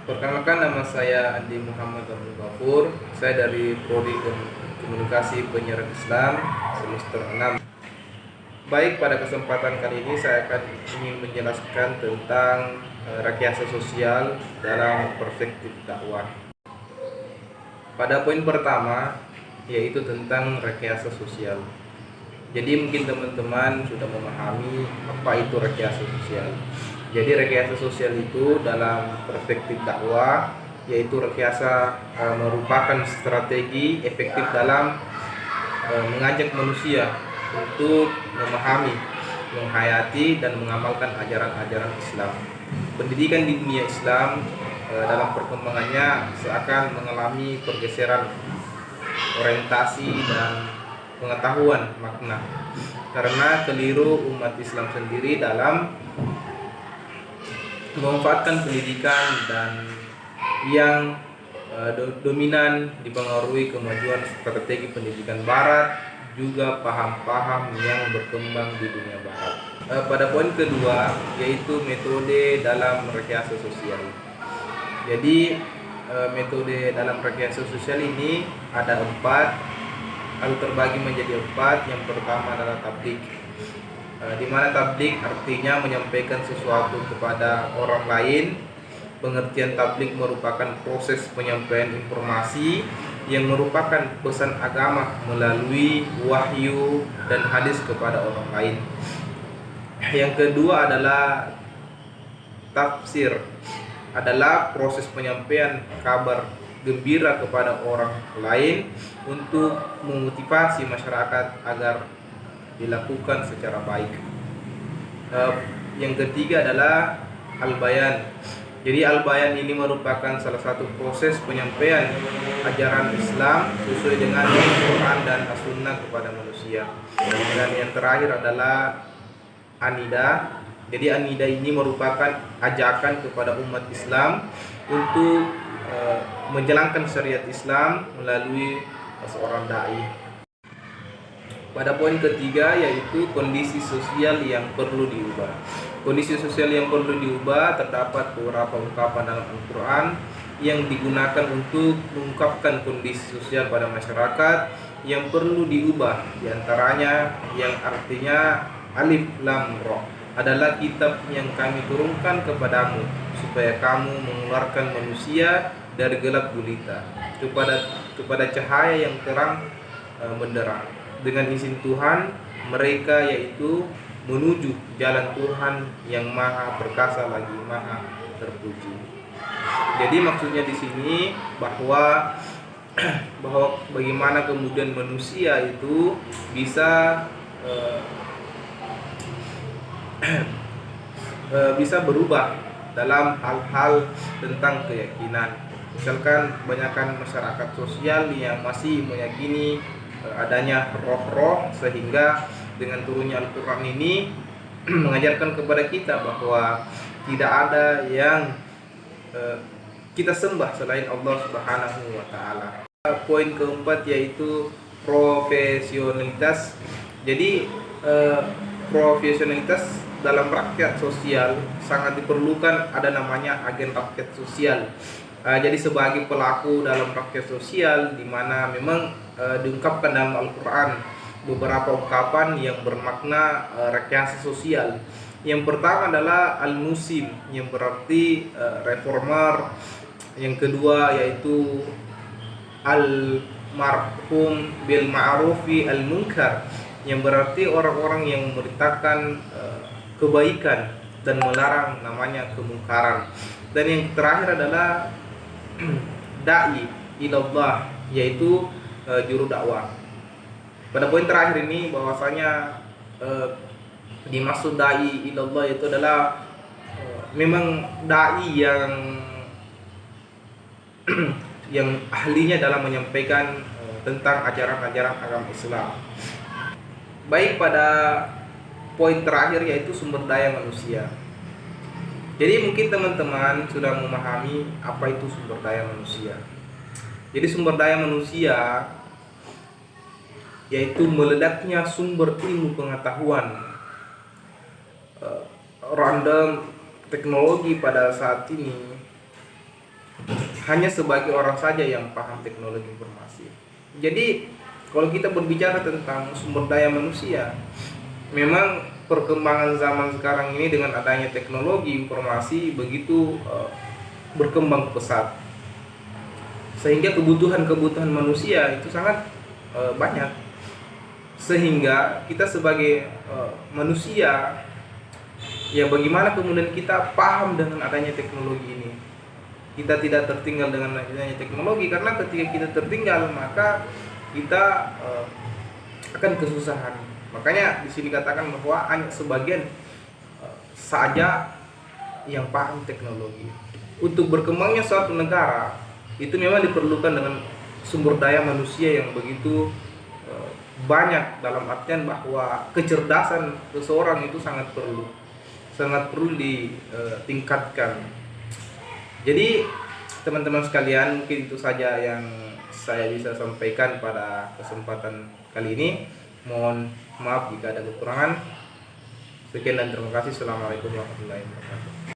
Perkenalkan, nama saya Andi Muhammad Abdul Ghafur. Saya dari Prodi Komunikasi Penyiaran Islam semester 6. Baik, pada kesempatan kali ini saya akan ingin menjelaskan tentang rekayasa sosial dalam perspektif dakwah. Pada poin pertama, yaitu tentang rekayasa sosial. Jadi mungkin teman-teman sudah memahami apa itu rekayasa sosial. Jadi rekayasa sosial itu dalam perspektif dakwah, yaitu rekayasa merupakan strategi efektif dalam mengajak manusia untuk memahami, menghayati dan mengamalkan ajaran-ajaran Islam. Pendidikan di dunia Islam dalam perkembangannya seakan mengalami pergeseran orientasi dan pengetahuan makna, karena keliru umat Islam sendiri dalam memanfaatkan pendidikan dan yang dominan dipengaruhi kemajuan strategi pendidikan Barat, juga paham-paham yang berkembang di dunia Barat. Pada poin kedua, yaitu metode dalam rekayasa sosial. Jadi metode dalam rekayasa sosial ini ada 4, lalu terbagi menjadi 4. Yang pertama adalah tablik, di mana tablik artinya menyampaikan sesuatu kepada orang lain. Pengertian tablik merupakan proses penyampaian informasi yang merupakan pesan agama melalui wahyu dan hadis kepada orang lain. Yang kedua adalah tafsir, adalah proses penyampaian kabar gembira kepada orang lain untuk memotivasi masyarakat agar dilakukan secara baik. Yang ketiga adalah al-bayan. Jadi al-bayan ini merupakan salah satu proses penyampaian ajaran Islam sesuai dengan Al-Quran dan As-Sunnah kepada manusia. Dan yang terakhir adalah anida. Jadi anida ini merupakan ajakan kepada umat Islam untuk menjalankan syariat Islam melalui seorang dai. Pada poin ketiga, yaitu kondisi sosial yang perlu diubah. Kondisi sosial yang perlu diubah terdapat beberapa ungkapan dalam Al-Quran yang digunakan untuk mengungkapkan kondisi sosial pada masyarakat yang perlu diubah. Di antaranya yang artinya Alif Lam Ra adalah kitab yang kami turunkan kepadamu supaya kamu mengeluarkan manusia dari gelap gulita kepada cahaya yang terang benderang dengan izin Tuhan mereka, yaitu menuju jalan Tuhan yang maha perkasa lagi maha terpuji. Jadi maksudnya di sini bahwa bagaimana kemudian manusia itu bisa bisa berubah dalam hal-hal tentang keyakinan. Misalkan kebanyakan masyarakat sosial yang masih meyakini adanya roh-roh, sehingga dengan turunnya Al-Quran ini mengajarkan kepada kita bahwa tidak ada yang kita sembah selain Allah Subhanahu wa Ta'ala. Poin keempat yaitu profesionalitas. Jadi profesionalitas dalam rakyat sosial sangat diperlukan, ada namanya agen rakyat sosial. Jadi sebagai pelaku dalam rakyat sosial, di mana memang diungkapkan dalam Al-Quran beberapa ungkapan yang bermakna rekayasa sosial. Yang pertama adalah al-musim, yang berarti reformer. Yang kedua yaitu al-marhum bil ma'rufi al-munkar, yang berarti orang-orang yang memerintahkan kebaikan dan melarang namanya kemungkaran. Dan yang terakhir adalah da'i ilallah, yaitu juru dakwah. Pada poin terakhir ini bahwasanya dimaksud da'i ilallah itu adalah memang da'i yang ahlinya dalam menyampaikan tentang ajaran-ajaran agama Islam. Baik, pada poin terakhir yaitu sumber daya manusia. Jadi mungkin teman-teman sudah memahami apa itu sumber daya manusia. Jadi sumber daya manusia yaitu meledaknya sumber ilmu pengetahuan, random teknologi pada saat ini hanya sebagai orang saja yang paham teknologi informasi. Jadi kalau kita berbicara tentang sumber daya manusia, memang perkembangan zaman sekarang ini dengan adanya teknologi informasi begitu berkembang pesat, sehingga kebutuhan manusia itu sangat banyak, sehingga kita sebagai manusia, ya bagaimana kemudian kita paham dengan adanya teknologi ini. Kita tidak tertinggal dengan adanya teknologi, karena ketika kita tertinggal maka kita akan kesusahan. Makanya di sini katakan bahwa hanya sebagian saja yang paham teknologi. Untuk berkembangnya suatu negara itu memang diperlukan dengan sumber daya manusia yang begitu banyak, dalam artian bahwa kecerdasan seseorang itu sangat perlu ditingkatkan. Jadi teman-teman sekalian, mungkin itu saja yang saya bisa sampaikan pada kesempatan kali ini. Mohon maaf jika ada kekurangan. Sekian dan terima kasih. Assalamualaikum warahmatullahi wabarakatuh.